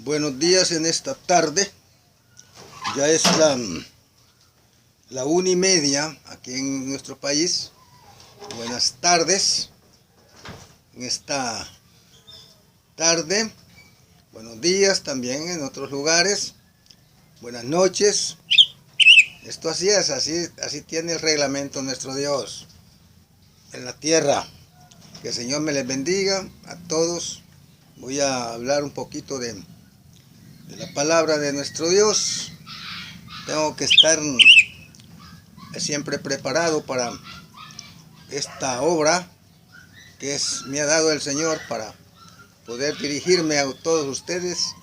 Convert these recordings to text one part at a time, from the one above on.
Buenos días en esta tarde. Ya es la 1:30 aquí en nuestro país. Buenas tardes en esta tarde. Buenos días también en otros lugares. Buenas noches. Esto así es, así tiene el reglamento nuestro Dios en la tierra. Que el Señor me les bendiga a todos. Voy a hablar un poquito de la palabra de nuestro Dios. Tengo que estar siempre preparado para esta obra que me ha dado el Señor para poder dirigirme a todos ustedes,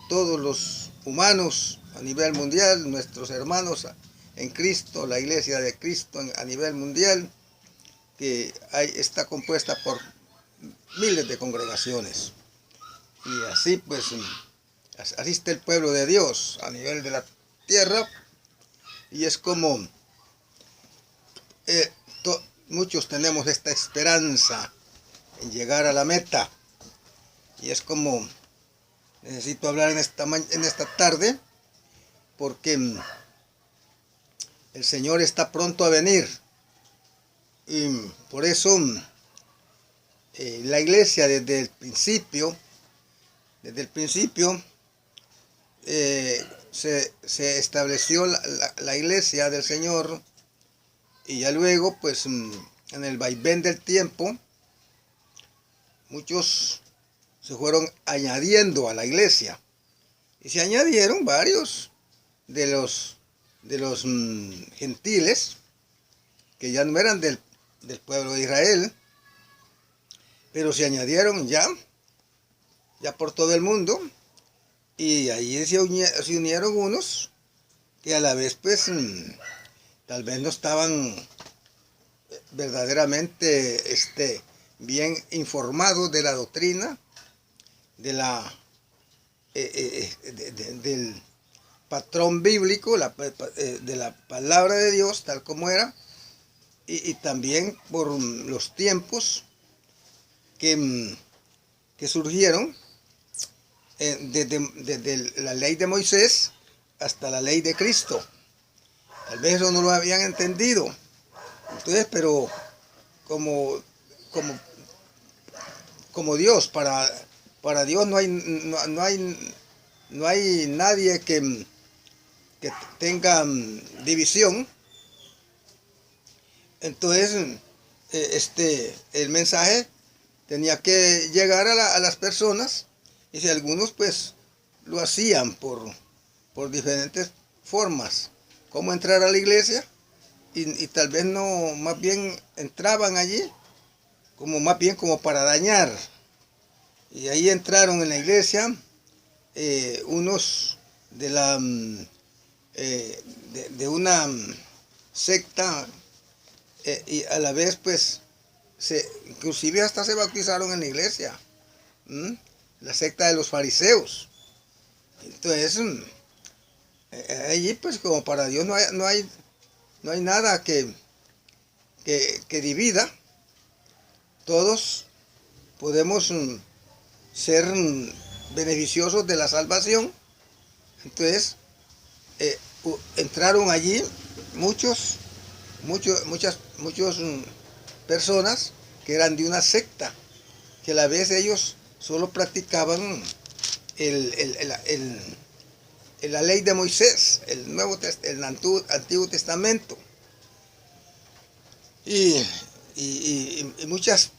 todos los humanos a nivel mundial, nuestros hermanos en Cristo, la iglesia de Cristo a nivel mundial, que está compuesta por miles de congregaciones. Y así pues, así está el pueblo de Dios a nivel de la tierra. Y es como muchos tenemos esta esperanza en llegar a la meta. Y es como necesito hablar en esta tarde, porque el Señor está pronto a venir. Y por eso la iglesia desde el principio se estableció la iglesia del Señor, y ya luego pues en el vaivén del tiempo muchos se fueron añadiendo a la iglesia, y se añadieron varios de los gentiles que ya no eran del pueblo de Israel, pero se añadieron ya por todo el mundo. Y ahí se unieron unos que a la vez pues tal vez no estaban verdaderamente bien informados de la doctrina, del patrón bíblico, de la palabra de Dios tal como era, y también por los tiempos que surgieron desde la ley de Moisés hasta la ley de Cristo. Tal vez eso no lo habían entendido. Entonces, pero como Dios, para Dios no hay nadie que tenga división. Entonces, el mensaje tenía que llegar a las personas. Y si algunos pues lo hacían por diferentes formas, como entrar a la iglesia, y tal vez no, más bien entraban allí más bien como para dañar. Y ahí entraron en la iglesia unos de una secta, y a la vez pues inclusive hasta se bautizaron en la iglesia. La secta de los fariseos. Entonces, allí pues como para Dios no hay nada que divida. Todos podemos ser beneficiosos de la salvación. Entonces, entraron allí muchas personas que eran de una secta, que a la vez ellos solo practicaban la ley de Moisés, el Antiguo Testamento. Y muchas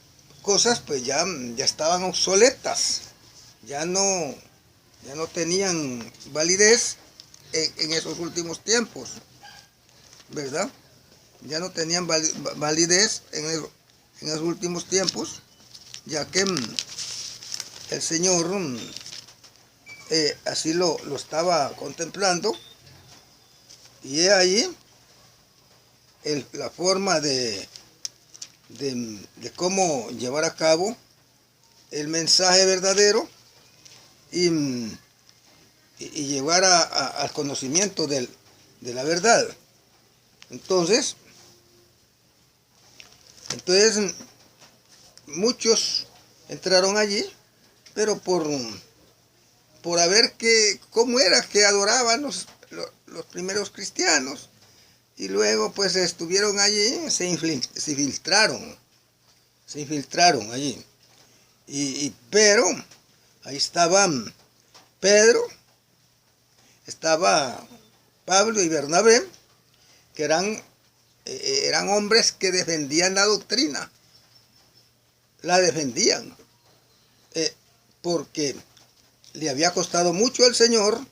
cosas pues ya estaban obsoletas, ya no tenían validez en esos últimos tiempos, ¿verdad? Ya no tenían validez en esos últimos tiempos, ya que el Señor así lo estaba contemplando, y he ahí la forma de cómo llevar a cabo el mensaje verdadero y llevar al conocimiento de la verdad. Entonces muchos entraron allí, pero por ver cómo era que adoraban los primeros cristianos. Y luego pues estuvieron allí, se infiltraron allí. Pero ahí estaban Pedro, estaba Pablo y Bernabé, que eran hombres que defendían la doctrina. La defendían. Porque le había costado mucho al Señor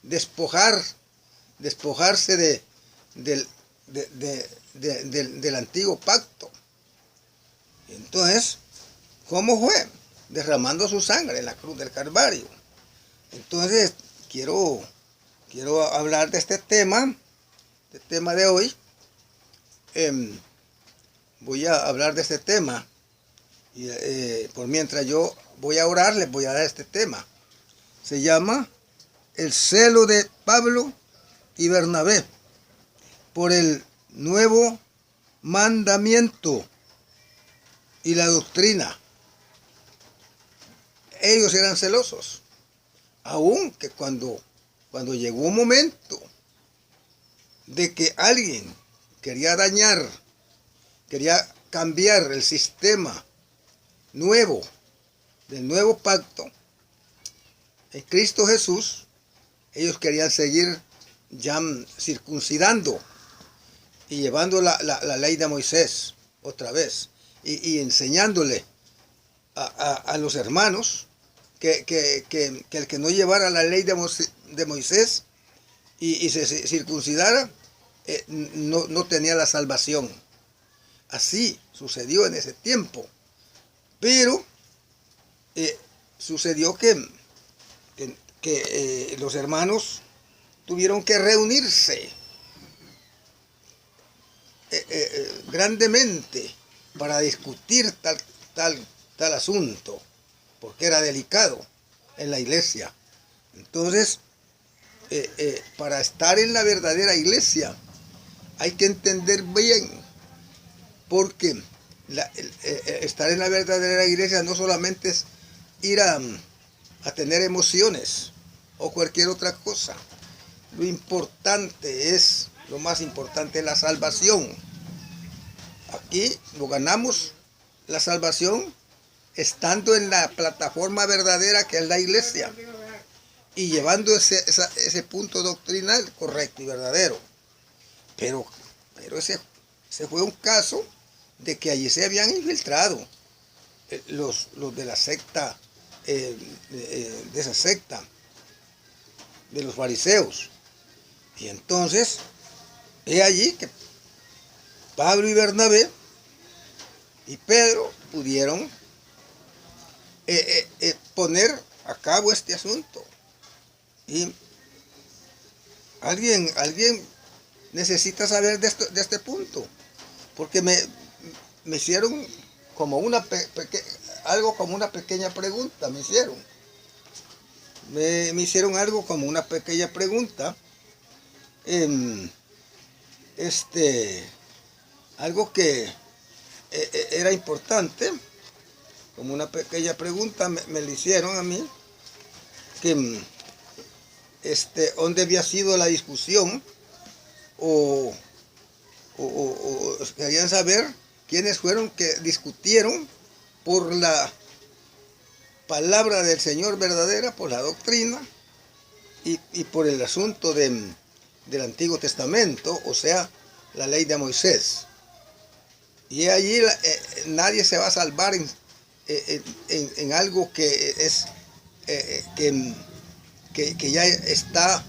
despojarse del antiguo pacto. Entonces, ¿cómo fue? Derramando su sangre en la cruz del Calvario. Entonces, quiero hablar de este tema de hoy. Voy a hablar de este tema. Y por mientras yo voy a orar, les voy a dar este tema. Se llama el celo de Pablo y Bernabé por el nuevo mandamiento y la doctrina. Ellos eran celosos, aun que cuando llegó un momento de que alguien quería cambiar el sistema nuevo, del nuevo pacto, en Cristo Jesús, ellos querían seguir ya circuncidando y llevando la ley de Moisés otra vez y enseñándole a los hermanos que el que no llevara la ley de Moisés y se circuncidara no tenía la salvación. Así sucedió en ese tiempo. Pero sucedió que los hermanos tuvieron que reunirse grandemente para discutir tal asunto, porque era delicado en la iglesia. Entonces, para estar en la verdadera iglesia hay que entender bien, porque estar en la verdadera iglesia no solamente es ir a tener emociones o cualquier otra cosa. Lo más importante es la salvación. Aquí lo ganamos la salvación estando en la plataforma verdadera que es la iglesia y llevando ese punto doctrinal correcto y verdadero. Pero ese fue un caso de que allí se habían infiltrado los de la secta, de esa secta, de los fariseos. Y entonces, he allí que Pablo y Bernabé y Pedro pudieron poner a cabo este asunto. Y alguien necesita saber de este punto, porque me hicieron como algo como una pequeña pregunta, me hicieron algo como una pequeña pregunta, algo que era importante, como una pequeña pregunta me le hicieron a mí, que dónde había sido la discusión, o querían saber quiénes fueron que discutieron por la palabra del Señor verdadera, por la doctrina y por el asunto del Antiguo Testamento, o sea, la ley de Moisés. Y allí nadie se va a salvar en algo que es que ya está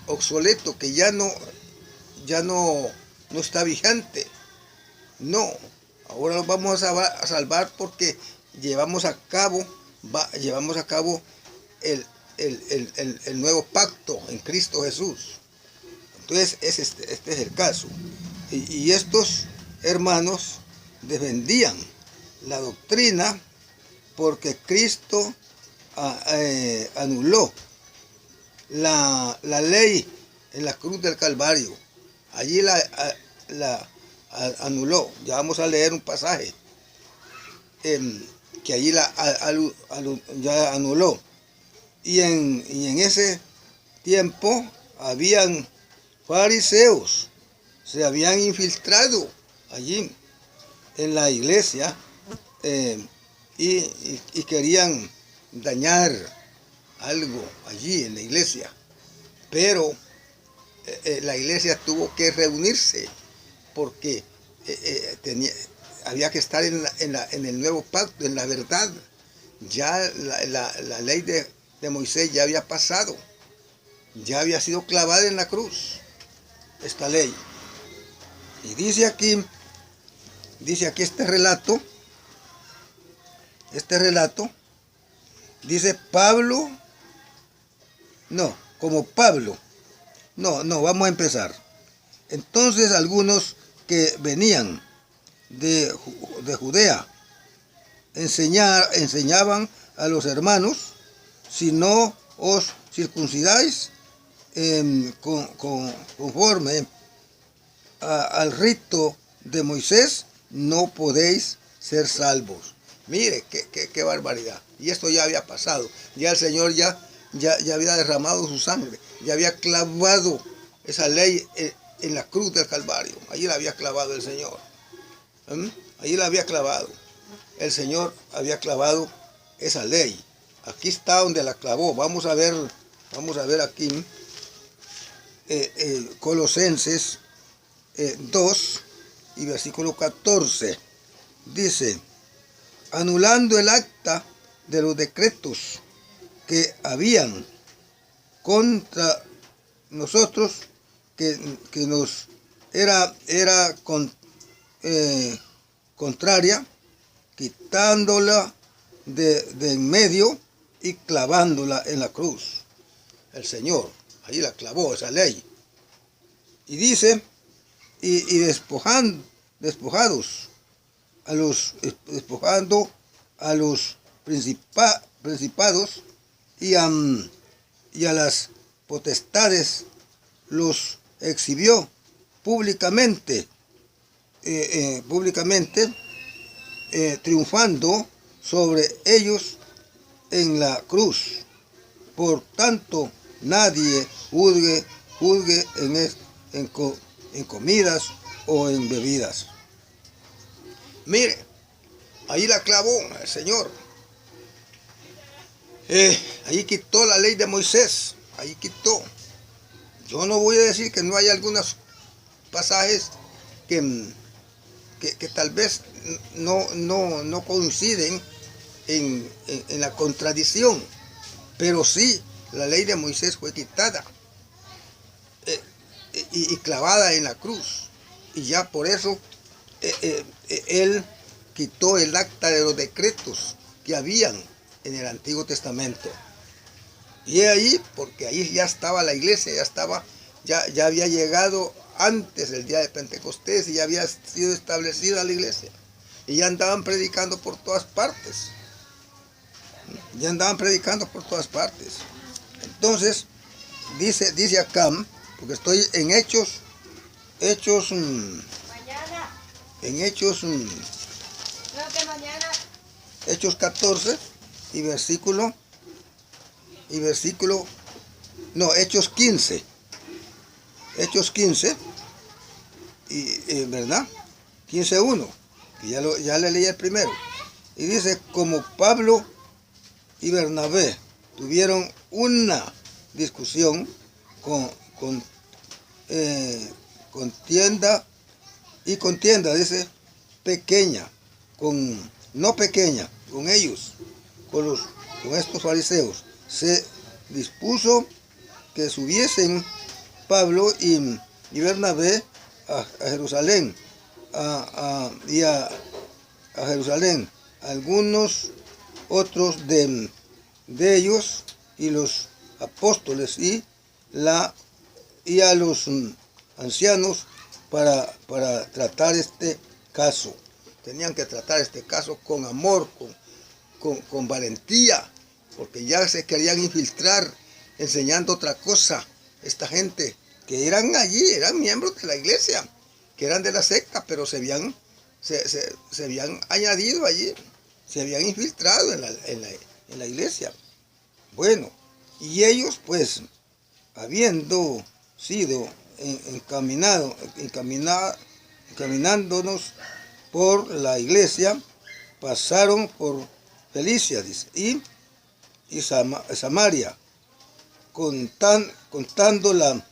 obsoleto, que ya no está vigente. No, ahora lo vamos a salvar porque llevamos a cabo el nuevo pacto en Cristo Jesús. Entonces este es el caso. Y estos hermanos defendían la doctrina porque Cristo anuló la ley en la cruz del Calvario. Allí la anuló. Ya vamos a leer un pasaje que allí ya anuló. Y en ese tiempo habían fariseos, se habían infiltrado allí en la iglesia y querían dañar algo allí en la iglesia. Pero la iglesia tuvo que reunirse porque había que estar en el nuevo pacto, en la verdad. Ya la ley de Moisés ya había pasado, ya había sido clavada en la cruz esta ley. Y dice aquí este relato, dice Pablo, vamos a empezar. Entonces algunos que venían de Judea enseñaban a los hermanos: si no os circuncidáis conforme al rito de Moisés, no podéis ser salvos. Mire, qué barbaridad. Y esto ya había pasado. Ya el Señor ya había derramado su sangre. Ya había clavado esa ley en la cruz del Calvario. Allí la había clavado el Señor. Allí la había clavado. El Señor había clavado esa ley. Aquí está donde la clavó. Vamos a ver aquí Colosenses 2 y versículo 14. Dice: anulando el acta de los decretos que habían contra nosotros, que nos era contraria, quitándola de en medio y clavándola en la cruz. El Señor allí la clavó, esa ley. Y dice, y despojando a los principados y a las potestades, los exhibió públicamente, triunfando sobre ellos en la cruz. Por tanto, nadie juzgue en comidas o en bebidas. Mire, ahí la clavó el Señor. Ahí quitó la ley de Moisés. Ahí quitó. Yo no voy a decir que no hay algunos pasajes que tal vez no coinciden en la contradicción, pero sí, la ley de Moisés fue quitada y clavada en la cruz, y ya por eso él quitó el acta de los decretos que habían en el Antiguo Testamento. Y es ahí, porque ahí ya estaba la iglesia, ya había llegado antes del día de Pentecostés y ya había sido establecida la iglesia. Y ya andaban predicando por todas partes. Entonces, dice acá, porque estoy en Hechos 14 y Hechos 15. Hechos 15, ¿verdad? 15:1, que ya le leí el primero. Y dice: como Pablo y Bernabé tuvieron una discusión contienda, dice, pequeña, no pequeña, con ellos, con estos fariseos, se dispuso que subiesen Pablo y Bernabé a Jerusalén, a Jerusalén, algunos otros de ellos y los apóstoles y a los ancianos para tratar este caso. Tenían que tratar este caso con amor, con valentía, porque ya se querían infiltrar enseñando otra cosa. Esta gente que eran miembros de la iglesia, que eran de la secta, pero se habían añadido allí se habían infiltrado en la iglesia. Bueno, y ellos pues, habiendo sido encaminándonos por la iglesia, pasaron por Felicia, dice, y Samaria, contando la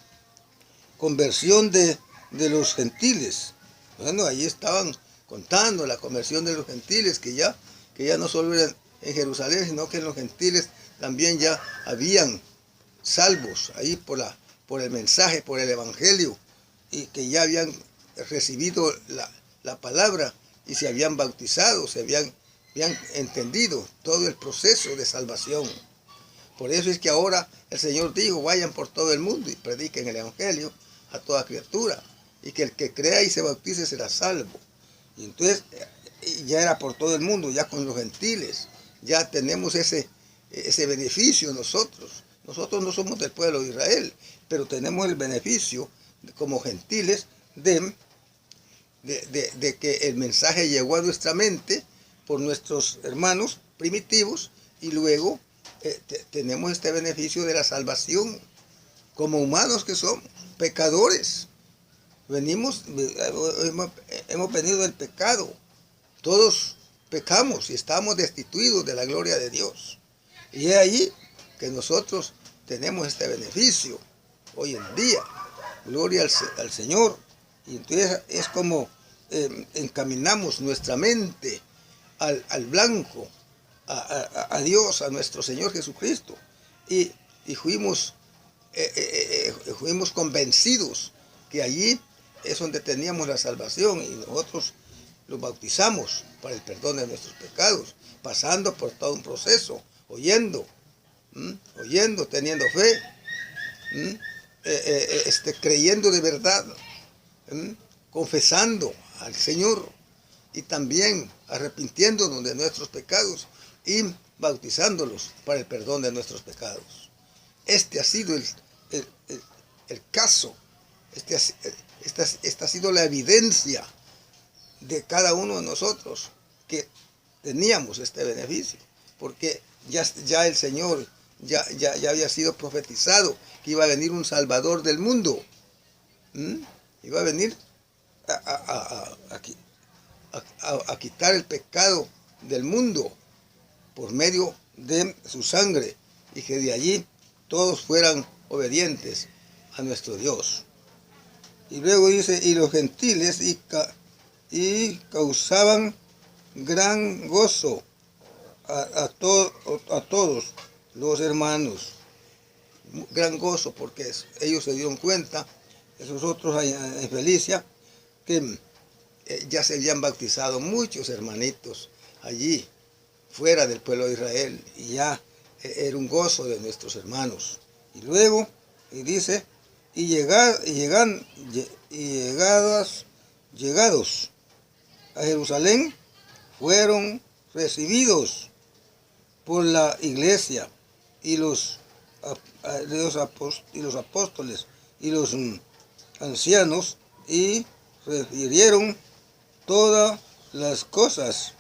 conversión de los gentiles. Bueno, ahí estaban contando la conversión de los gentiles, que ya no solo eran en Jerusalén, sino que en los gentiles también ya habían salvos ahí por el mensaje, por el evangelio, y que ya habían recibido la palabra y se habían bautizado, habían entendido todo el proceso de salvación. Por eso es que ahora el Señor dijo, vayan por todo el mundo y prediquen el evangelio a toda criatura, y que el que crea y se bautice será salvo. Y entonces ya era por todo el mundo, ya con los gentiles, ya tenemos ese beneficio nosotros. Nosotros no somos del pueblo de Israel, pero tenemos el beneficio como gentiles de que el mensaje llegó a nuestra mente por nuestros hermanos primitivos, y luego tenemos este beneficio de la salvación como humanos que somos, pecadores. Hemos venido del pecado. Todos pecamos y estamos destituidos de la gloria de Dios. Y es ahí que nosotros tenemos este beneficio hoy en día. Gloria al Señor. Y entonces es como encaminamos nuestra mente al blanco, a Dios, a nuestro Señor Jesucristo. Y fuimos convencidos que allí es donde teníamos la salvación, y nosotros los bautizamos para el perdón de nuestros pecados, pasando por todo un proceso, oyendo, teniendo fe, creyendo de verdad, confesando al Señor, y también arrepintiéndonos de nuestros pecados y bautizándolos para el perdón de nuestros pecados. Este ha sido el caso, esta ha sido la evidencia de cada uno de nosotros que teníamos este beneficio, porque ya el Señor ya había sido profetizado que iba a venir un Salvador del mundo. Iba a venir a quitar el pecado del mundo por medio de su sangre, y que de allí todos fueran obedientes a nuestro Dios. Y luego dice, y los gentiles y causaban gran gozo a todos los hermanos. Gran gozo, porque ellos se dieron cuenta, esos otros en Felicia, que ya se habían bautizado muchos hermanitos allí, fuera del pueblo de Israel, y ya era un gozo de nuestros hermanos. Y luego, y dice, llegados a Jerusalén, fueron recibidos por la iglesia y los apóstoles y los ancianos, y refirieron todas las cosas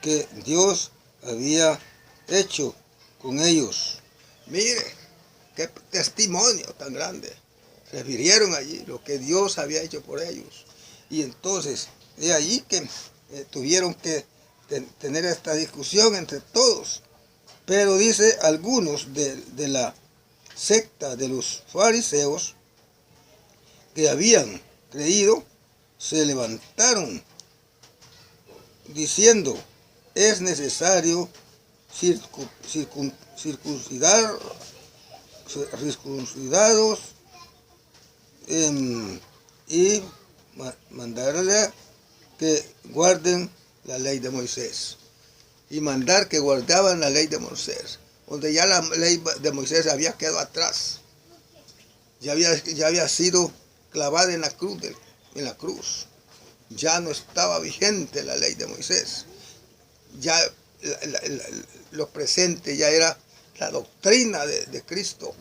que Dios había hecho con ellos. Mire, qué testimonio tan grande. Refirieron allí lo que Dios había hecho por ellos. Y entonces, de allí que tuvieron que tener esta discusión entre todos. Pero dice, algunos de la secta de los fariseos que habían creído, se levantaron diciendo, es necesario circuncidados y mandarle que guarden la ley de Moisés. Y mandar que guardaban la ley de Moisés, donde ya la ley de Moisés había quedado atrás. Ya había sido clavada en la cruz. Ya no estaba vigente la ley de Moisés. Ya lo presente ya era la doctrina de Cristo.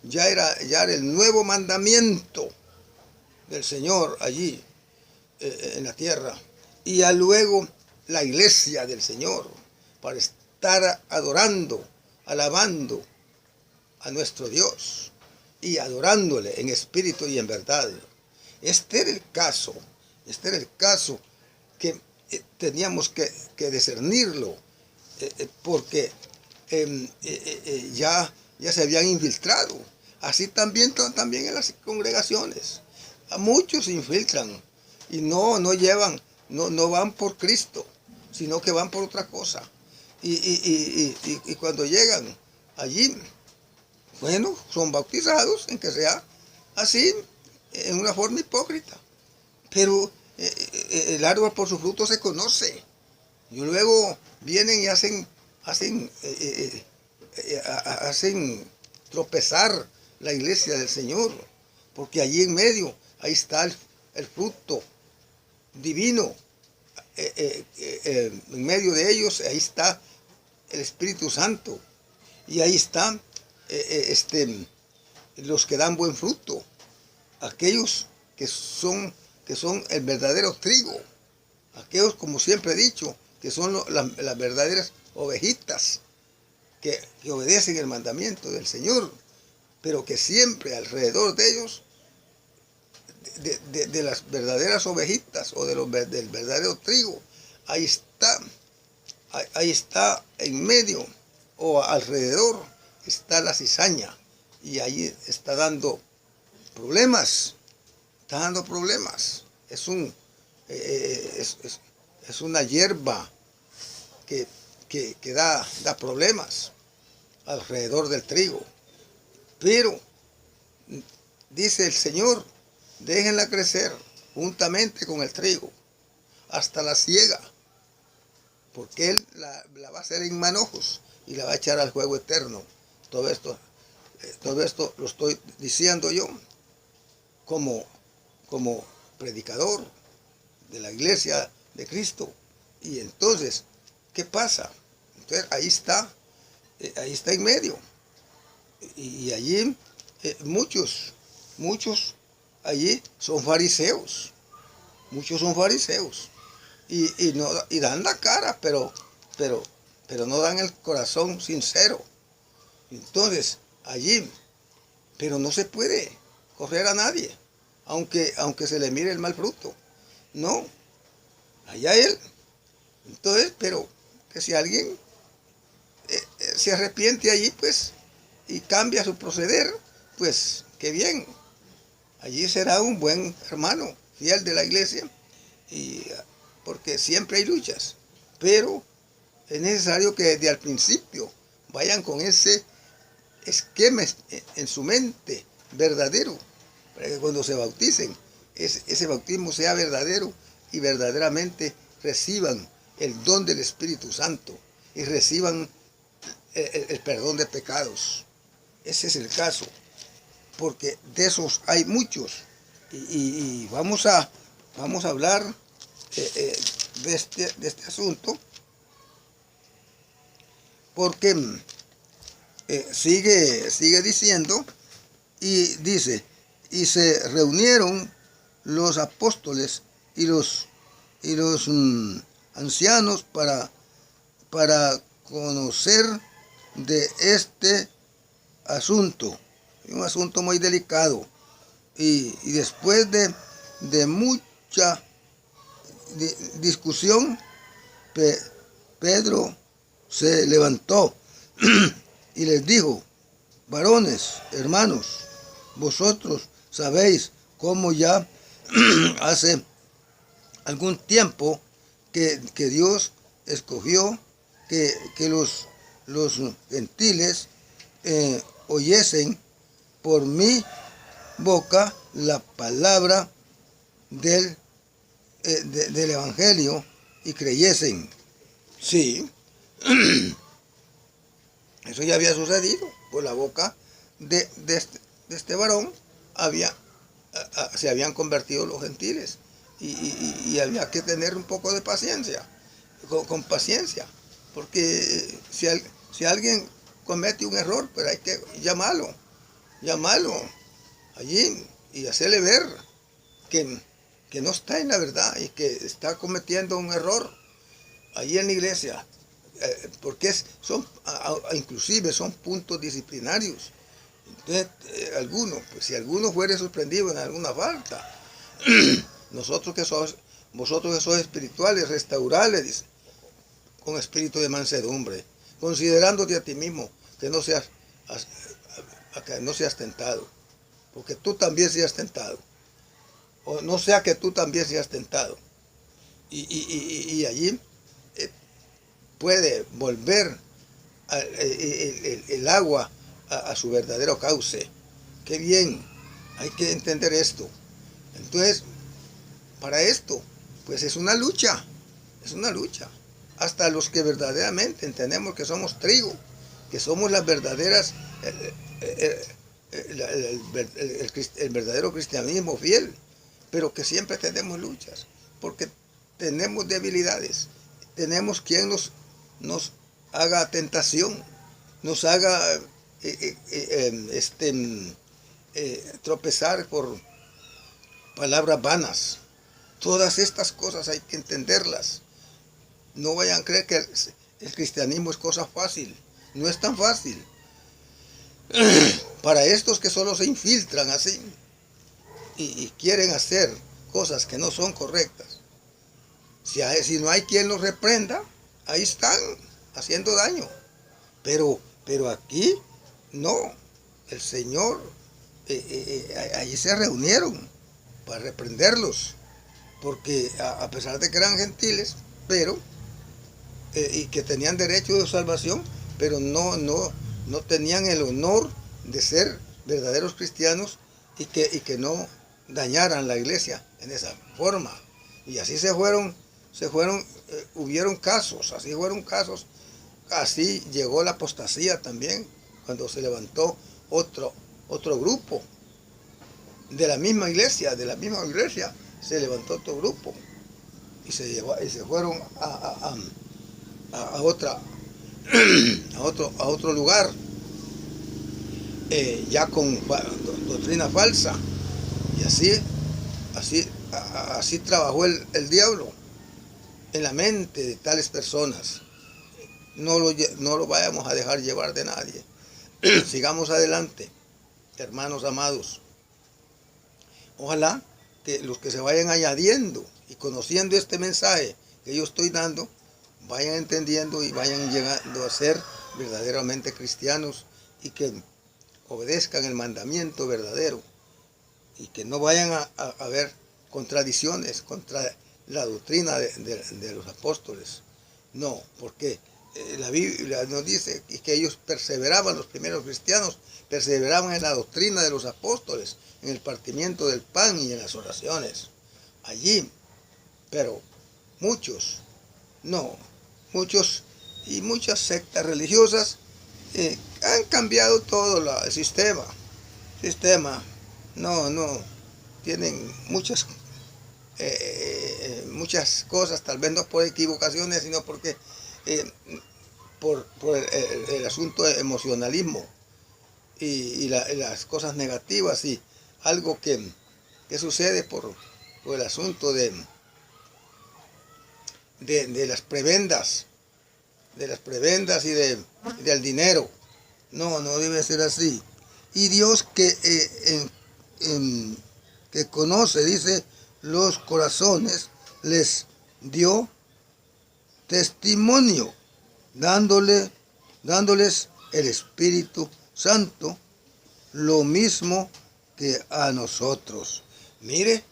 Ya era el nuevo mandamiento del Señor allí en la tierra. Y ya luego la iglesia del Señor, para estar adorando, alabando a nuestro Dios y adorándole en espíritu y en verdad. Este era el caso que teníamos que discernirlo, porque ya se habían infiltrado. Así también en las congregaciones. A muchos se infiltran y no van por Cristo, sino que van por otra cosa. Y cuando llegan allí, bueno, son bautizados en que sea así, en una forma hipócrita. Pero el árbol por su fruto se conoce. Y luego vienen y hacen tropezar la iglesia del Señor, porque allí en medio, ahí está el fruto divino. En medio de ellos, ahí está el Espíritu Santo, y ahí están los que dan buen fruto, aquellos que son el verdadero trigo, aquellos, como siempre he dicho, que son las verdaderas ovejitas que obedecen el mandamiento del Señor, pero que siempre alrededor de ellos, de las verdaderas ovejitas o del verdadero trigo, ahí está en medio o alrededor está la cizaña, y ahí está dando problemas. Es una hierba que da problemas alrededor del trigo. Pero dice el Señor, déjenla crecer juntamente con el trigo hasta la siega, porque Él la va a hacer en manojos y la va a echar al fuego eterno. Todo esto lo estoy diciendo yo como predicador de la iglesia de Cristo. Y entonces, ¿qué pasa? Entonces ahí está en medio. Y allí muchos allí son fariseos. Muchos son fariseos. Y dan la cara, pero no dan el corazón sincero. Entonces, allí, pero no se puede correr a nadie, aunque se le mire el mal fruto. No, allá él. Entonces, pero que si alguien se arrepiente allí, pues, y cambia su proceder, pues, qué bien. Allí será un buen hermano, fiel de la iglesia, porque siempre hay luchas. Pero es necesario que desde el principio vayan con ese esquema en su mente verdadero, para que cuando se bauticen, ese bautismo sea verdadero y verdaderamente reciban el don del Espíritu Santo y reciban el perdón de pecados. Ese es el caso, porque de esos hay muchos. Y vamos a hablar de este asunto, porque sigue diciendo, y dice, y se reunieron los apóstoles y los ancianos para conocer de este asunto, un asunto muy delicado. Y después de mucha discusión, Pedro se levantó y les dijo: varones, hermanos, vosotros sabéis cómo ya hace algún tiempo que Dios escogió que los gentiles oyesen por mi boca la palabra del Evangelio y creyesen. Sí, eso ya había sucedido. Por la boca de este varón se habían convertido los gentiles, y había que tener un poco de paciencia, con paciencia, porque si alguien comete un error, pues hay que llamarlo allí y hacerle ver que no está en la verdad y que está cometiendo un error allí en la iglesia. porque inclusive son puntos disciplinarios. Entonces, pues si alguno fuere sorprendido en alguna falta, vosotros que sois espirituales, restaurales, dice, con espíritu de mansedumbre, considerándote a ti mismo, que no seas tentado, porque tú también seas tentado, o no sea que tú también seas tentado, y allí puede volver el agua a su verdadero cauce. Qué bien, hay que entender esto. Entonces, para esto, pues es una lucha, hasta los que verdaderamente entendemos que somos trigo, que somos las verdaderas, el verdadero cristianismo fiel, pero que siempre tenemos luchas, porque tenemos debilidades, tenemos quien nos haga tentación, nos haga tropezar por palabras vanas. Todas estas cosas hay que entenderlas. No vayan a creer que el cristianismo es cosa fácil. No es tan fácil. Para estos que solo se infiltran así y quieren hacer cosas que no son correctas, si no hay quien los reprenda, ahí están haciendo daño. Pero aquí no. El Señor, allí se reunieron para reprenderlos, porque a pesar de que eran gentiles, pero y que tenían derecho de salvación, pero no tenían el honor de ser verdaderos cristianos y que no dañaran la iglesia en esa forma. Y así hubieron casos, así llegó la apostasía también, cuando se levantó otro grupo de la misma iglesia, se levantó otro grupo y se fueron a otro lugar, ya con doctrina falsa, y así trabajó el diablo en la mente de tales personas. No lo vayamos a dejar llevar de nadie. Sigamos adelante, hermanos amados. Ojalá que los que se vayan añadiendo y conociendo este mensaje que yo estoy dando, vayan entendiendo y vayan llegando a ser verdaderamente cristianos y que obedezcan el mandamiento verdadero y que no vayan a haber contradicciones contra la doctrina de los apóstoles. No, porque la Biblia nos dice que ellos perseveraban, los primeros cristianos perseveraban en la doctrina de los apóstoles, en el partimiento del pan y en las oraciones. Allí, pero muchos y muchas sectas religiosas han cambiado todo el sistema. Tienen muchas cosas, tal vez no por equivocaciones, sino porque por el asunto de emocionalismo y las cosas negativas y algo que sucede por el asunto de las prebendas, y del dinero. No debe ser así. Y Dios que conoce, dice, los corazones, les dio testimonio, dándoles el Espíritu Santo, lo mismo que a nosotros. Mire,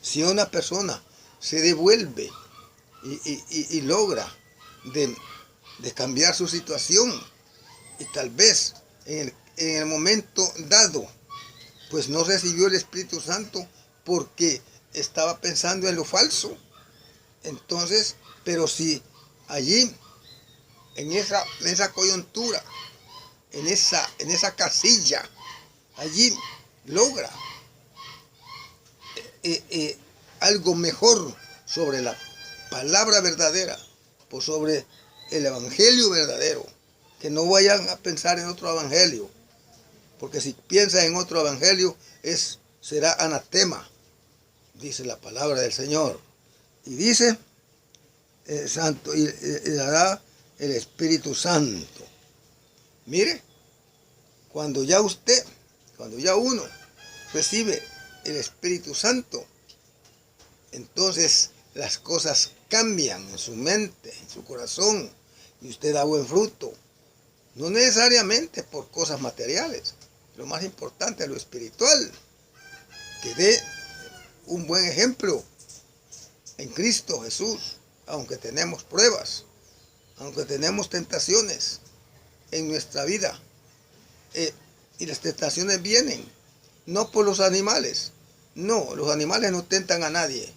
si una persona se devuelve y logra de cambiar su situación, y tal vez en el momento dado, pues no recibió el Espíritu Santo porque estaba pensando en lo falso. Entonces, pero si allí, en esa coyuntura, en esa casilla, allí logra algo mejor sobre la palabra verdadera, por sobre el evangelio verdadero, que no vayan a pensar en otro evangelio, porque si piensa en otro evangelio será anatema, dice la palabra del Señor. Y dice Santo y dará el Espíritu Santo. Mire, cuando ya uno recibe el Espíritu Santo, entonces las cosas cambian en su mente, en su corazón, y usted da buen fruto. No necesariamente por cosas materiales. Lo más importante es lo espiritual. Que dé un buen ejemplo en Cristo Jesús, aunque tenemos pruebas, aunque tenemos tentaciones en nuestra vida. Y las tentaciones vienen, no por los animales. No, los animales no tentan a nadie.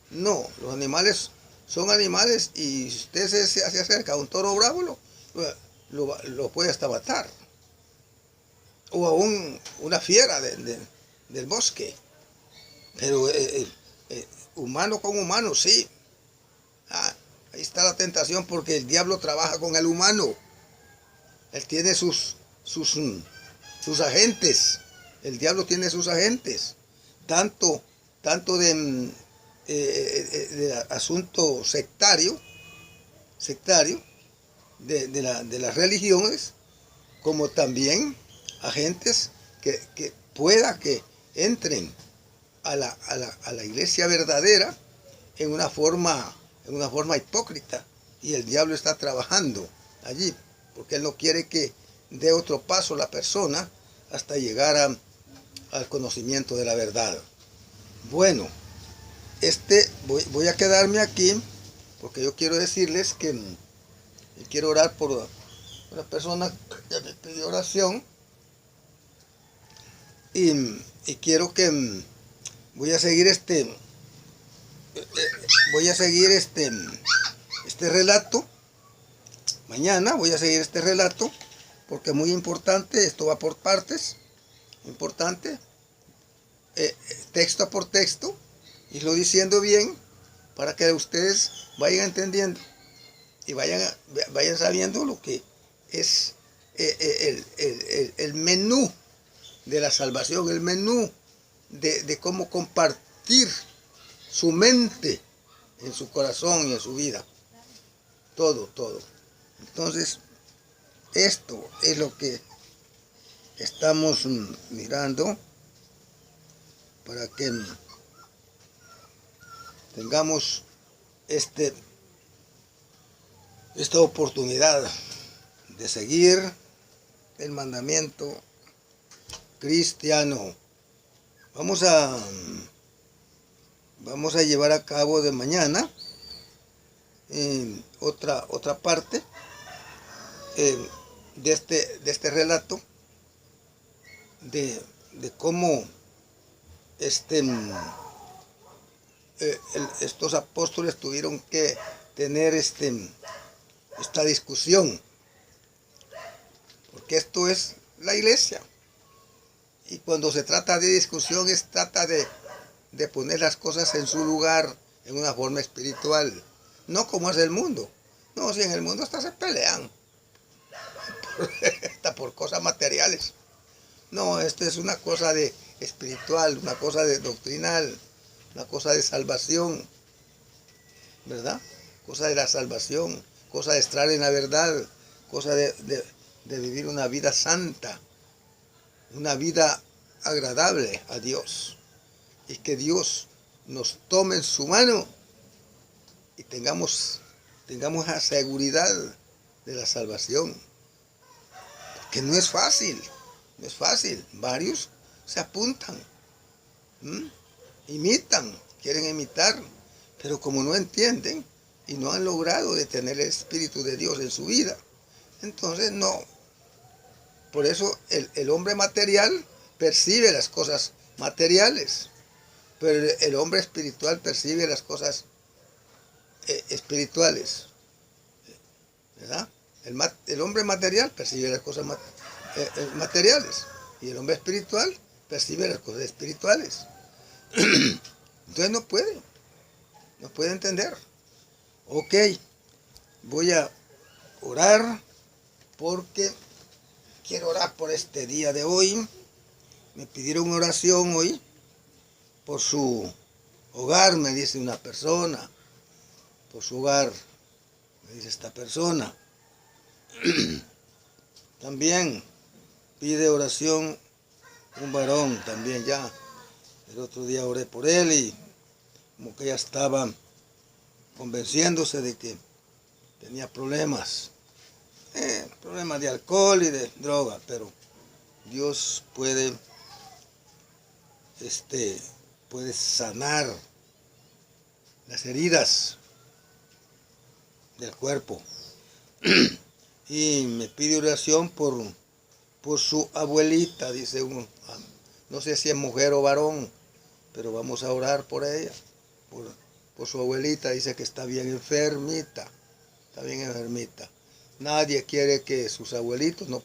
No, los animales son animales y si usted se acerca a un toro bravo, lo puede hasta matar. O a una fiera del bosque. Pero humano con humano, sí. Ahí está la tentación porque el diablo trabaja con el humano. Él tiene sus agentes. El diablo tiene sus agentes. Tanto de asunto sectario de las religiones, como también agentes que pueda que entren a la iglesia verdadera en una forma hipócrita, y el diablo está trabajando allí porque él no quiere que dé otro paso la persona hasta llegar al conocimiento de la verdad. Bueno, voy a quedarme aquí porque yo quiero decirles que quiero orar por una persona que me pidió oración, y quiero que voy a seguir este relato. Mañana voy a seguir este relato porque es muy importante. Esto va por partes, importante, texto por texto, y lo diciendo bien para que ustedes vayan entendiendo y vayan sabiendo lo que es el menú de la salvación, el menú de cómo compartir su mente en su corazón y en su vida. Todo. Entonces, esto es lo que estamos mirando para que tengamos esta oportunidad de seguir el mandamiento cristiano. Vamos a llevar a cabo de mañana otra parte de este relato de cómo estos apóstoles tuvieron que tener esta discusión, porque esto es la iglesia, y cuando se trata de discusión trata de poner las cosas en su lugar en una forma espiritual, no como es el mundo. No, si en el mundo hasta se pelean hasta por cosas materiales. No, esto es una cosa de espiritual, una cosa de doctrinal, una cosa de salvación, ¿verdad? Cosa de la salvación, cosa de estar en la verdad, cosa de vivir una vida santa, una vida agradable a Dios, y que Dios nos tome en su mano y tengamos la seguridad de la salvación, que no es fácil. Varios se apuntan, quieren imitar, pero como no entienden y no han logrado de tener el Espíritu de Dios en su vida, entonces no. Por eso el hombre material percibe las cosas materiales, pero el hombre espiritual percibe las cosas espirituales, ¿verdad? El hombre material percibe las cosas materiales, y el hombre espiritual percibe las cosas espirituales. Entonces no puede entender. Ok, voy a orar porque quiero orar por este día de hoy. Me pidieron oración hoy por su hogar, me dice una persona, por su hogar, me dice esta persona. También pide oración un varón, también ya. El otro día oré por él y como que ya estaba convenciéndose de que tenía problemas de alcohol y de droga, pero Dios puede sanar las heridas del cuerpo. Y me pide oración por su abuelita, dice uno. No sé si es mujer o varón, pero vamos a orar por ella, por su abuelita. Dice que está bien enfermita, Nadie quiere que sus abuelitos, no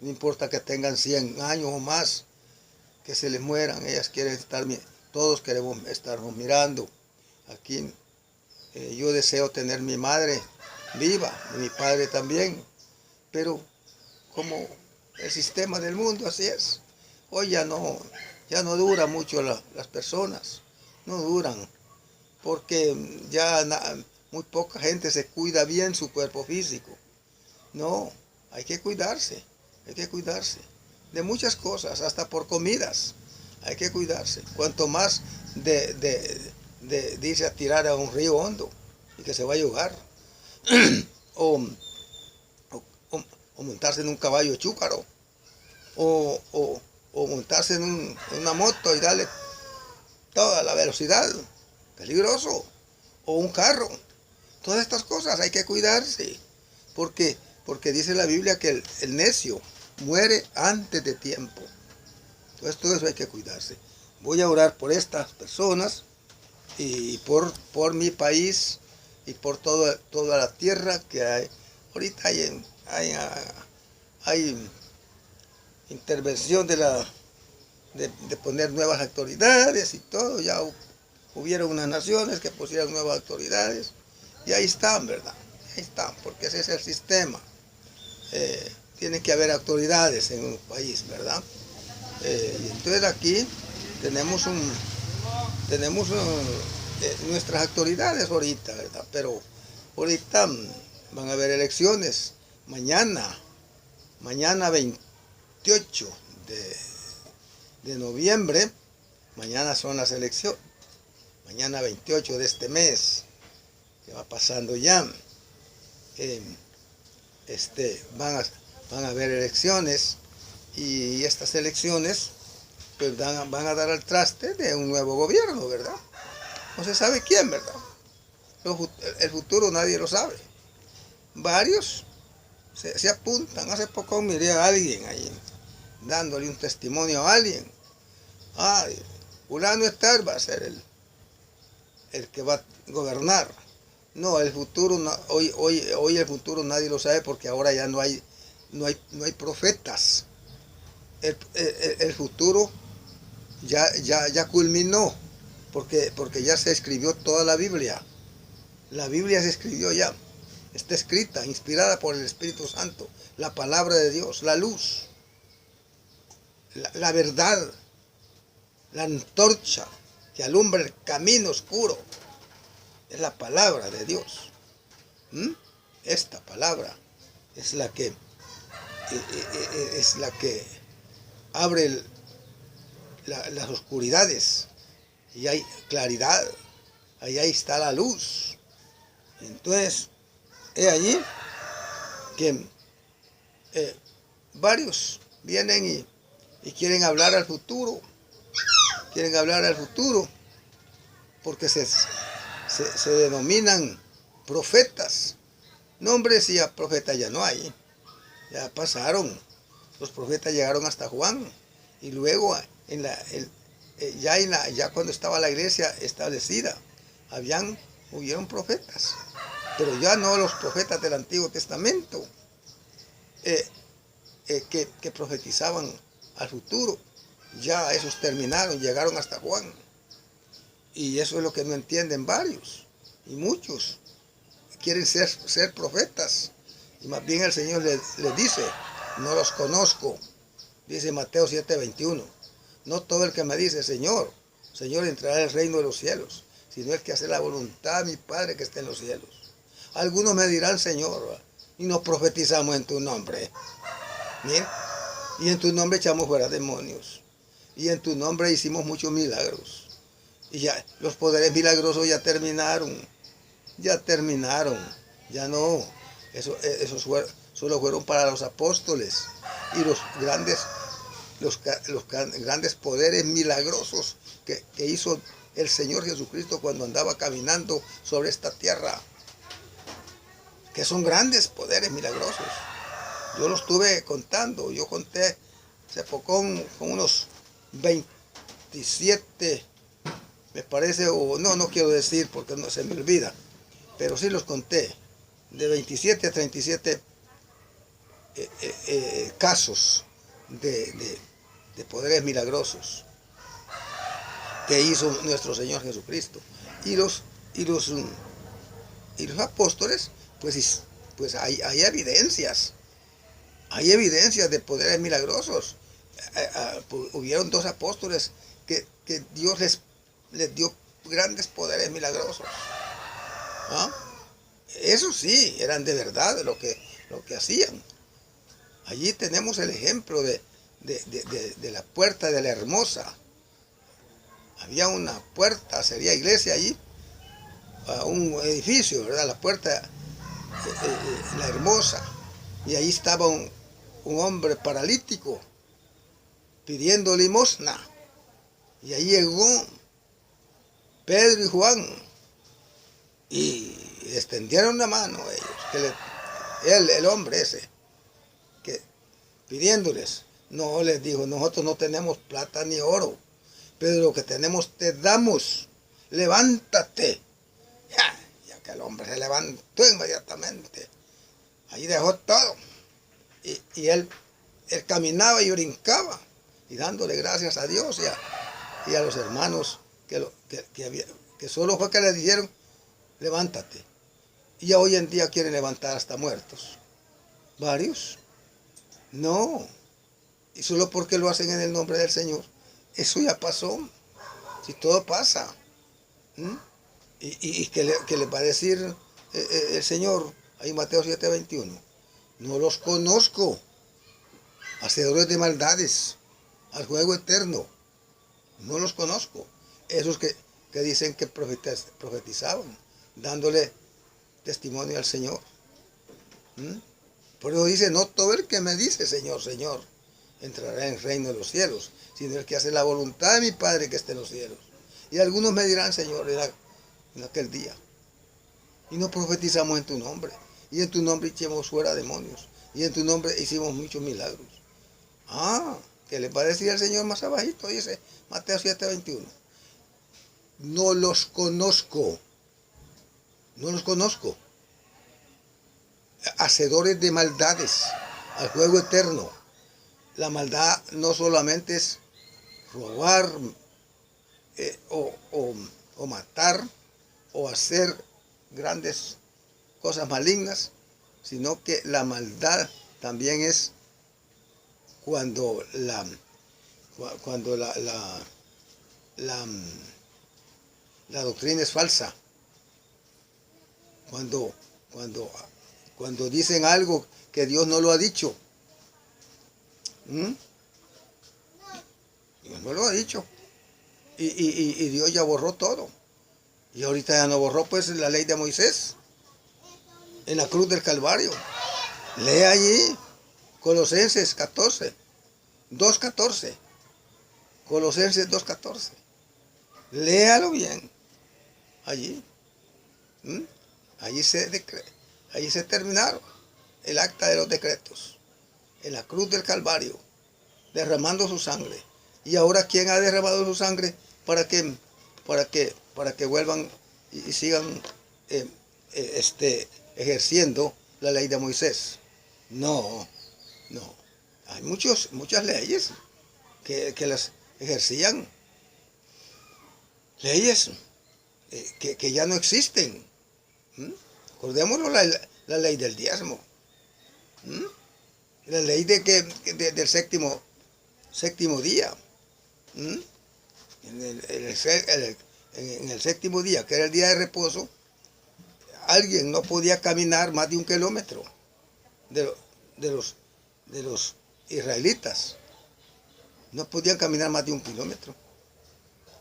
importa que tengan 100 años o más, que se les mueran. Ellas quieren estar, todos queremos estarnos mirando. Aquí yo deseo tener mi madre viva, y mi padre también, pero como el sistema del mundo así es. Hoy ya no dura mucho las personas, no duran, porque ya muy poca gente se cuida bien su cuerpo físico. No, hay que cuidarse de muchas cosas, hasta por comidas, hay que cuidarse. Cuanto más de irse a tirar a un río hondo y que se vaya a ahogar, o montarse en un caballo chúcaro, o montarse en una moto y darle toda la velocidad, peligroso, o un carro. Todas estas cosas hay que cuidarse, porque dice la Biblia que el necio muere antes de tiempo. Entonces todo eso hay que cuidarse. Voy a orar por estas personas y por mi país y por toda la tierra que hay. Ahorita hay intervención de poner nuevas autoridades y todo. Ya hubieron unas naciones que pusieron nuevas autoridades y ahí están, ¿verdad? Ahí están, porque ese es el sistema. Tiene que haber autoridades en un país, ¿verdad? Y entonces aquí tenemos nuestras autoridades ahorita, ¿verdad? Pero ahorita van a haber elecciones mañana 28 de noviembre, mañana son las elecciones, mañana 28 de este mes, que va pasando ya, van a haber elecciones, y estas elecciones pues van a dar al traste de un nuevo gobierno, ¿verdad? No se sabe quién, ¿verdad? El futuro nadie lo sabe. Varios se apuntan. Hace poco miré a alguien ahí dándole un testimonio a alguien. Fulano de tal va a ser el que va a gobernar. No, el futuro, hoy el futuro nadie lo sabe, porque ahora ya no hay profetas. El futuro ya culminó, porque ya se escribió toda la Biblia. La Biblia se escribió ya, está escrita, inspirada por el Espíritu Santo, la palabra de Dios, la luz, la verdad, la antorcha que alumbra el camino oscuro, es la palabra de Dios. Esta palabra es la que abre las oscuridades, y hay claridad, ahí está la luz. Entonces, es allí que varios vienen y quieren hablar al futuro, porque se denominan profetas. Nombres, y a profetas ya no hay, ya pasaron. Los profetas llegaron hasta Juan, y luego ya cuando estaba la iglesia establecida, hubieron profetas, pero ya no los profetas del Antiguo Testamento, que profetizaban al futuro. Ya esos terminaron, llegaron hasta Juan, y eso es lo que no entienden varios, y muchos quieren ser profetas, y más bien el Señor les dice: no los conozco, dice Mateo 7:21. No todo el que me dice Señor, Señor, entrará en el reino de los cielos, sino el que hace la voluntad de mi Padre que está en los cielos. Algunos me dirán, Señor, y nos profetizamos en tu nombre. Mira, y en tu nombre echamos fuera demonios. Y en tu nombre hicimos muchos milagros. Y ya los poderes milagrosos ya terminaron. Ya terminaron. Ya no. Esos solo fueron para los apóstoles. Y los grandes poderes milagrosos que hizo el Señor Jesucristo cuando andaba caminando sobre esta tierra. Que son grandes poderes milagrosos. Yo los estuve contando. Yo conté hace poco con unos 27, me parece, o no quiero decir porque no se me olvida, pero sí los conté, de 27 a 37 casos de poderes milagrosos que hizo nuestro Señor Jesucristo. Y los apóstoles, pues hay evidencias. Hay evidencias de poderes milagrosos. Hubieron 2 apóstoles que Dios les dio grandes poderes milagrosos. ¿Ah? Eso sí, eran de verdad lo que hacían. Allí tenemos el ejemplo de la puerta de la Hermosa. Había una puerta, sería iglesia allí, a un edificio, ¿verdad? La puerta, la Hermosa. Y ahí estaba un hombre paralítico pidiendo limosna. Y ahí llegó Pedro y Juan y extendieron la mano a ellos, el hombre ese, que pidiéndoles, no les dijo, nosotros no tenemos plata ni oro, pero lo que tenemos te damos, levántate. Ya que el hombre se levantó inmediatamente, ahí dejó todo, y él caminaba y brincaba, y dándole gracias a Dios y a los hermanos que solo fue que le dijeron, levántate. Y ya hoy en día quieren levantar hasta muertos. ¿Varios? No. Y solo porque lo hacen en el nombre del Señor. Eso ya pasó. Si todo pasa. Y que le va a decir el Señor, ahí Mateo 7:21. No los conozco. Hacedores de maldades. Al juego eterno. No los conozco. Esos que dicen que profetizaban, dándole testimonio al Señor. Por eso dice, no todo el que me dice Señor, Señor, entrará en el reino de los cielos, sino el que hace la voluntad de mi Padre que está en los cielos. Y algunos me dirán, Señor, en aquel día, y no profetizamos en tu nombre, y en tu nombre echamos fuera demonios, y en tu nombre hicimos muchos milagros. ¿Qué le va a decir el Señor más abajito? Dice Mateo 7:21. No los conozco. No los conozco. Hacedores de maldades al juego eterno. La maldad no solamente es robar o matar o hacer grandes cosas malignas, sino que la maldad también es cuando la doctrina es falsa. Cuando dicen algo que Dios no lo ha dicho. Dios no lo ha dicho. Y Dios ya borró todo. Y ahorita ya no borró pues la ley de Moisés. En la cruz del Calvario. Lee allí Colosenses 14. 2:14. Colosenses 2:14. Léalo bien. Allí. Allí se terminaron el acta de los decretos. En la cruz del Calvario. Derramando su sangre. Y ahora, ¿quién ha derramado su sangre para que vuelvan y sigan ejerciendo la ley de Moisés? No. Hay muchas leyes que las ejercían. Leyes que ya no existen. Acordémonos la ley del diezmo. La ley del séptimo día. en el séptimo día, que era el día de reposo, alguien no podía caminar más de 1 kilómetro de los israelitas. No podían caminar más de 1 kilómetro.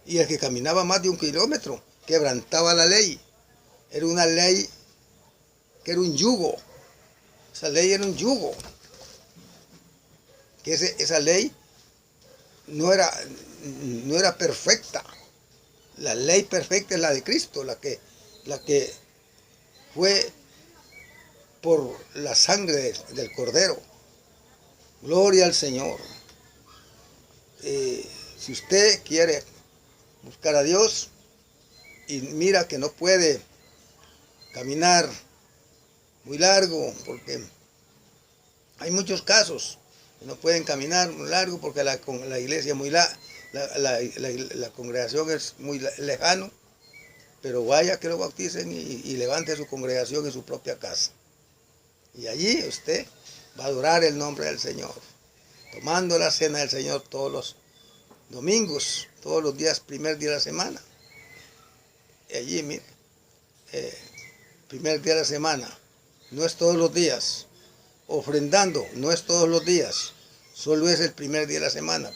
Y el que caminaba más de 1 kilómetro quebrantaba la ley. Era una ley que era un yugo. Esa ley era un yugo. Que esa ley no era perfecta. La ley perfecta es la de Cristo, la que fue por la sangre del Cordero. Gloria al Señor. Si usted quiere buscar a Dios y mira que no puede caminar muy largo, porque hay muchos casos que no pueden caminar muy largo porque la iglesia es muy la congregación es muy lejano, pero vaya que lo bauticen y levante su congregación en su propia casa. Y allí usted va a adorar el nombre del Señor, tomando la cena del Señor todos los domingos, todos los días, primer día de la semana. Y allí, mire, primer día de la semana, no es todos los días. Ofrendando, no es todos los días, solo es el primer día de la semana.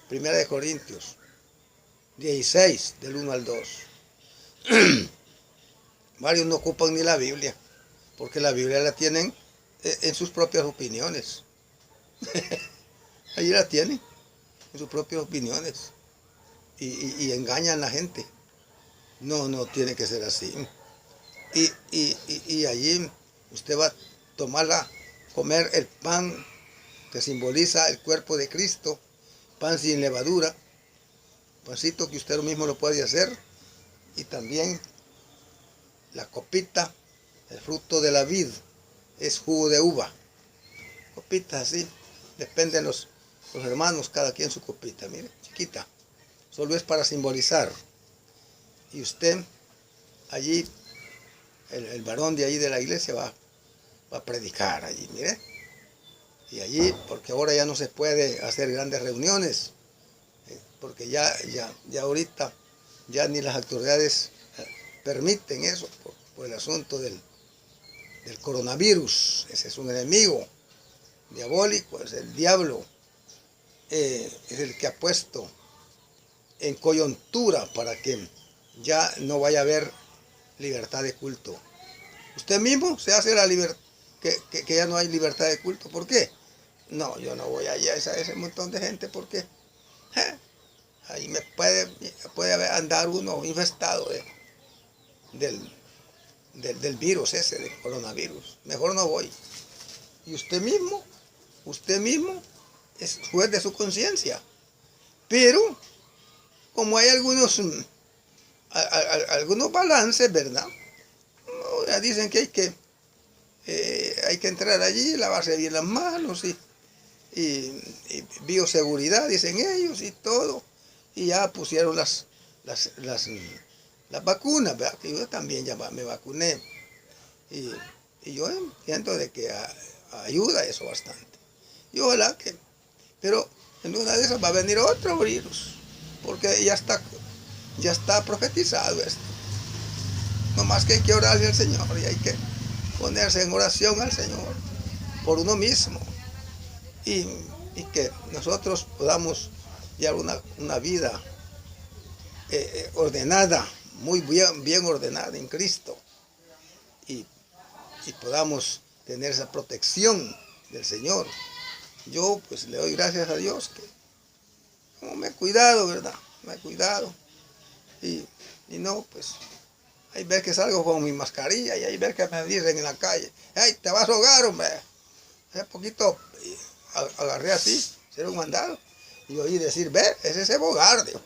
Primera de Corintios 16, del 1 al 2. Varios no ocupan ni la Biblia, porque la Biblia la tienen en sus propias opiniones. Allí la tienen, en sus propias opiniones. Y engañan a la gente. No tiene que ser así. Y allí usted va a comer el pan que simboliza el cuerpo de Cristo, pan sin levadura, pancito que usted mismo lo puede hacer, y también la copita, el fruto de la vid, es jugo de uva. Copitas así, dependen los hermanos, cada quien su copita, mire, chiquita, solo es para simbolizar. Y usted, allí, el varón de allí de la iglesia va a predicar allí, mire. Y allí, porque ahora ya no se puede hacer grandes reuniones, porque ya ahorita, ya ni las autoridades permiten eso, por el asunto del coronavirus. Ese es un enemigo diabólico, es el diablo, es el que ha puesto en coyuntura para que ya no vaya a haber libertad de culto. Usted mismo se hace la libertad, que ya no hay libertad de culto. ¿Por qué? No, yo no voy allá a ese montón de gente porque ahí me puede andar uno infestado del virus ese, del coronavirus. Mejor no voy. Y usted mismo es juez de su conciencia. Pero, como hay algunos balances, ¿verdad? Ya dicen que hay que entrar allí, lavarse bien las manos y bioseguridad, dicen ellos, y todo. Y ya pusieron las vacunas, ¿verdad? Que yo también ya me vacuné. Y yo entiendo de que ayuda eso bastante. Y ojalá que, pero en una de esas va a venir otro virus, porque ya está profetizado esto. No más que hay que orarle al Señor y hay que ponerse en oración al Señor por uno mismo. Y que nosotros podamos llevar una vida ordenada, muy bien ordenada en Cristo. Y podamos tener esa protección del Señor. Yo pues le doy gracias a Dios que como me he cuidado, ¿verdad? Me he cuidado. Y no, pues hay veces que salgo con mi mascarilla y hay veces que me dicen en la calle, ¡ay, te vas a ahogar, hombre! Hace poquito agarré así, hicieron un mandado, y oí decir, ve, ese es bogar, digo.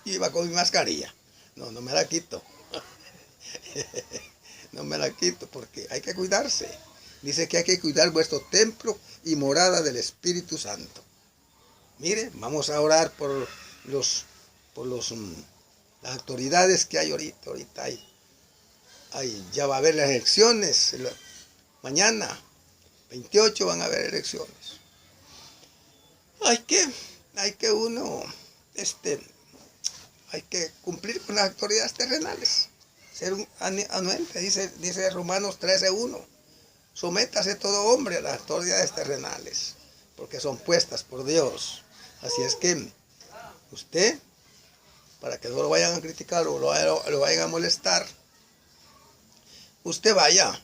Y iba con mi mascarilla. No me la quito. No me la quito porque hay que cuidarse. Dice que hay que cuidar vuestro templo y morada del Espíritu Santo. Mire, vamos a orar por las autoridades que hay ahorita. Ahorita ya va a haber las elecciones. Mañana, 28, van a haber elecciones. hay que cumplir con las autoridades terrenales. Ser un anuente, dice Romanos 13:1. Sométase todo hombre a las autoridades terrenales, porque son puestas por Dios. Así es que usted, para que no lo vayan a criticar o lo vayan a molestar, usted vaya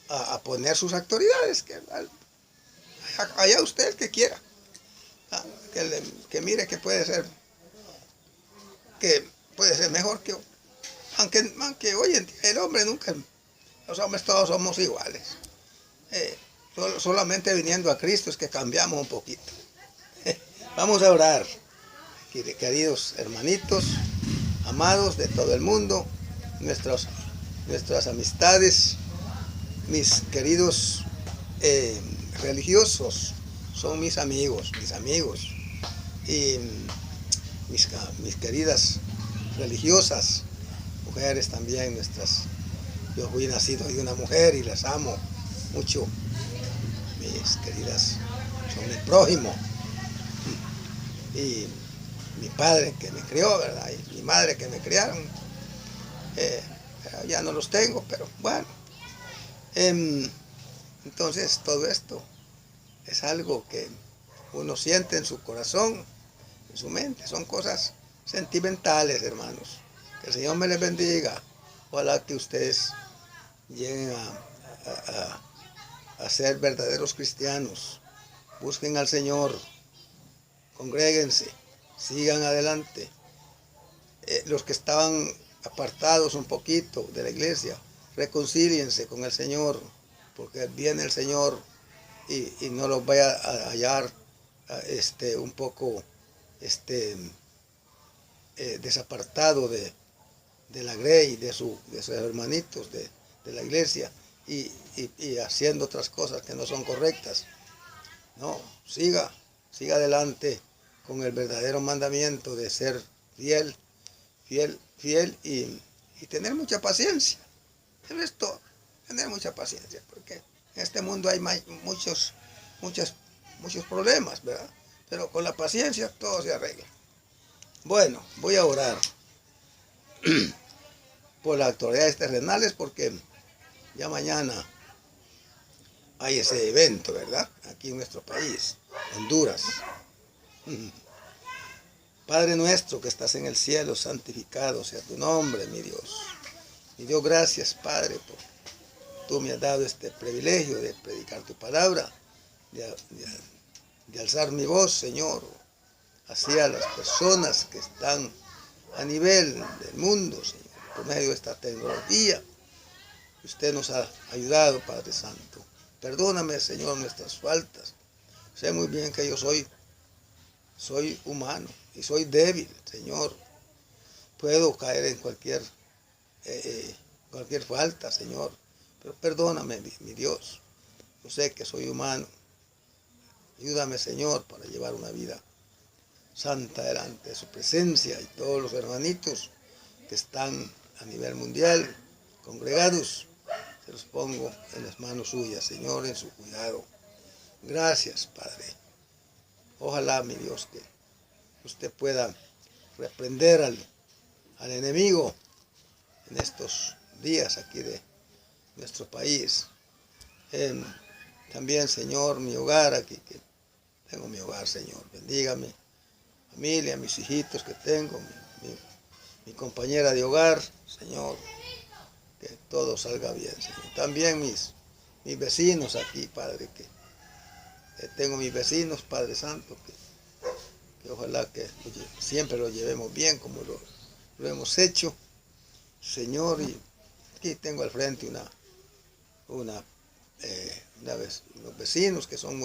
a poner sus autoridades, que allá usted el que quiera, que mire que puede ser mejor que, aunque hoy en día el hombre nunca, los hombres todos somos iguales. Solamente viniendo a Cristo es que cambiamos un poquito. Vamos a orar, queridos hermanitos, amados de todo el mundo, nuestras amistades, mis queridos religiosos, son mis amigos, y mis queridas religiosas, mujeres también, yo fui nacido de una mujer y las amo mucho, mis queridas, son mi prójimo, y mi padre que me crió, ¿verdad? Y mi madre que me criaron, ya no los tengo, pero bueno, entonces todo esto es algo que uno siente en su corazón, en su mente, son cosas sentimentales, hermanos. Que el Señor me les bendiga. Ojalá que ustedes lleguen a ser verdaderos cristianos. Busquen al Señor, congréguense, sigan adelante. Los que estaban apartados un poquito de la iglesia, reconcíliense con el Señor, porque viene el Señor y no los vaya a hallar un poco desapartado de la grey, de sus hermanitos de la iglesia y haciendo otras cosas que no son correctas. No, siga adelante con el verdadero mandamiento de ser fiel y tener mucha paciencia. Esto, tener mucha paciencia, porque en este mundo hay muchos problemas, ¿verdad? Pero con la paciencia todo se arregla. Bueno, voy a orar por las autoridades terrenales, porque ya mañana hay ese evento, ¿verdad? Aquí en nuestro país, Honduras. Padre nuestro que estás en el cielo, santificado sea tu nombre, mi Dios. Mi Dios, gracias, Padre, por tú me has dado este privilegio de predicar tu palabra, de alzar mi voz, Señor, hacia las personas que están a nivel del mundo, Señor, por medio de esta tecnología. Usted nos ha ayudado, Padre Santo. Perdóname, Señor, nuestras faltas. Sé muy bien que yo soy humano y soy débil, Señor. Puedo caer en cualquier falta, Señor. Pero perdóname, mi Dios. Yo sé que soy humano. Ayúdame, Señor, para llevar una vida santa delante de su presencia, y todos los hermanitos que están a nivel mundial congregados, se los pongo en las manos suyas, Señor, en su cuidado. Gracias, Padre. Ojalá, mi Dios, que usted pueda reprender al enemigo en estos días aquí de nuestro país. También, Señor, mi hogar aquí, que tengo mi hogar, Señor, bendígame. Familia, mis hijitos que tengo, mi compañera de hogar, Señor, que todo salga bien, Señor. También mis vecinos aquí, Padre, que tengo mis vecinos, Padre Santo, que ojalá que siempre lo llevemos bien como lo hemos hecho, Señor. Y aquí tengo al frente unos vecinos que son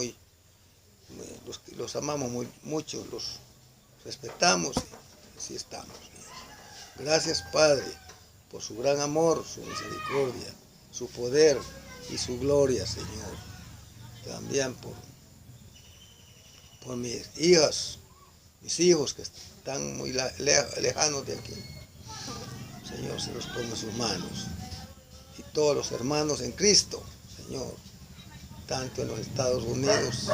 los amamos mucho, los respetamos y así estamos. Gracias, Padre, por su gran amor, su misericordia, su poder y su gloria, Señor. También por mis hijas, mis hijos que están muy lejanos de aquí. Señor, se los pongo en sus manos. Y todos los hermanos en Cristo, Señor, tanto en los Estados Unidos,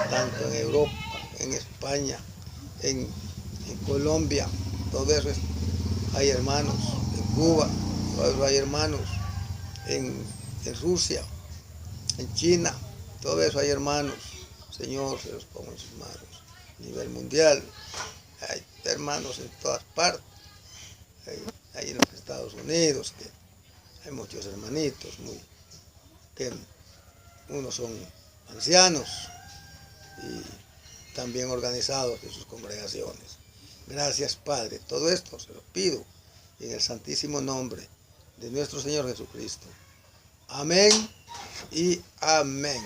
tanto en Europa, en España, en Colombia, todo eso hay hermanos en Cuba, todo eso hay hermanos en Rusia, en China, todo eso hay hermanos. Señor, se los pongo en sus manos. A nivel mundial, hay hermanos en todas partes. Hay en los Estados Unidos, que hay muchos hermanitos, que unos son ancianos y también organizados en sus congregaciones. Gracias, Padre. Todo esto se lo pido en el santísimo nombre de nuestro Señor Jesucristo. Amén y amén.